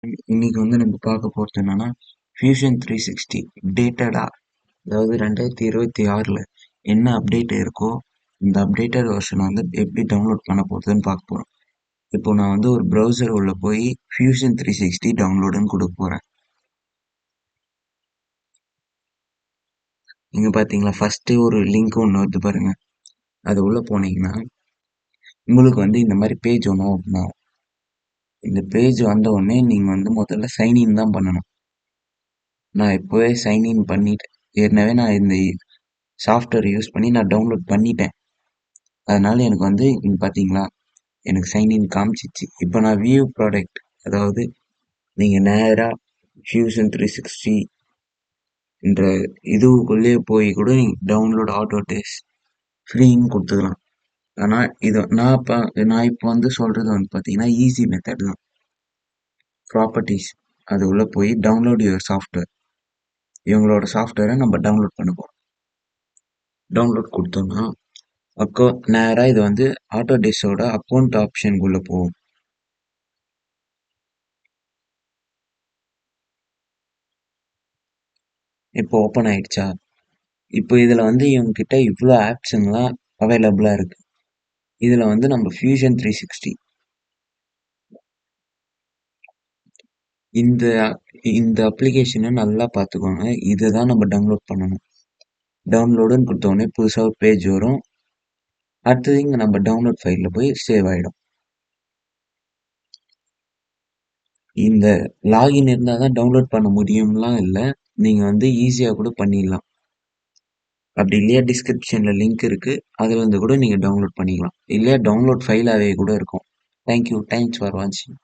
இன்னைக்கு வந்து நம்ம பார்க்க போகிறது என்னன்னா ஃபியூஷன் 360 அப்டேட்டடா, அதாவது 2026ல் என்ன அப்டேட் இருக்கோ இந்த அப்டேட்டட் வெர்ஷன் வந்து எப்படி டவுன்லோட் பண்ண போகுதுன்னு பார்க்க போகிறோம். இப்போ நான் வந்து ஒரு ப்ரௌசர் உள்ள போய் ஃபியூஷன் 360 டவுன்லோடுன்னு கொடுக்க போகிறேன். நீங்கள் பார்த்தீங்களா, ஃபஸ்ட்டு ஒரு லிங்க் ஒன்று வருது பாருங்க. அது உள்ளே போனீங்கன்னா உங்களுக்கு வந்து இந்த மாதிரி பேஜ் ஒன்று ஓப்பன் ஆகும். இந்த பேஜ் வந்த உடனே நீங்கள் வந்து முதல்ல சைன்இன் தான் பண்ணணும். நான் இப்போவே சைன்இன் பண்ணிட்டேன். ஏற்கனவே நான் இந்த சாஃப்ட்வேர் யூஸ் பண்ணி நான் டவுன்லோட் பண்ணிட்டேன். அதனால எனக்கு வந்து இங்க பார்த்தீங்களா, எனக்கு சைன்இன் காமிச்சிச்சு. இப்போ நான் வியூ ப்ராடக்ட், அதாவது நீங்கள் நேராக ஃபியூஷன் 360 என்ற இதுக்குள்ளேயே போய் கூட நீங்கள் டவுன்லோட் ஆட்டோ டெஸ்ட் ஃப்ரீன்னு கொடுத்துக்கலாம். ஆனால் இது நான் இப்போ வந்து சொல்கிறது வந்து பார்த்தீங்கன்னா ஈஸி மெத்தட் தான். ப்ராப்பர்ட்டிஸ் அது உள்ளே போய் டவுன்லோட் யுவர் சாஃப்ட்வேர், இவங்களோட சாஃப்ட்வேரை நம்ம டவுன்லோட் பண்ண போகிறோம். டவுன்லோட் கொடுத்தோம்னா நேராக இது வந்து ஆட்டோடெஸ்கோட அக்கௌண்ட் ஆப்ஷனுக்குள்ள போகும். இப்போ ஓப்பன் ஆயிடுச்சா? இப்போ இதில் வந்து இவங்ககிட்ட இவ்வளோ ஆப்ஸுங்கெலாம் அவைலபிளாக இருக்குது. இதில் வந்து நம்ம ஃபியூஷன் 360 இந்த இந்த அப்ளிகேஷனை நல்லா பார்த்துக்கோங்க. இதை தான் நம்ம டவுன்லோட் பண்ணணும். டவுன்லோடுன்னு கொடுத்தோடனே புதுசாக ஒரு பேஜ் வரும். அடுத்தது இங்கே நம்ம டவுன்லோட் ஃபைலில் போய் சேவ் ஆகிடும். இந்த லாகின் இருந்தால் தான் டவுன்லோட் பண்ண முடியும்லாம் இல்லை, நீங்கள் வந்து ஈஸியாக கூட பண்ணிடலாம். அப்படி இல்லையா, டிஸ்கிரிப்ஷனில் லிங்க் இருக்குது, அதில் இருந்து கூட நீங்கள் டவுன்லோட் பண்ணிக்கலாம். இல்லையா டவுன்லோட் ஃபைலாகவே கூட இருக்கும். தேங்க்யூ, தேங்க்ஸ் ஃபார் வாட்சிங்.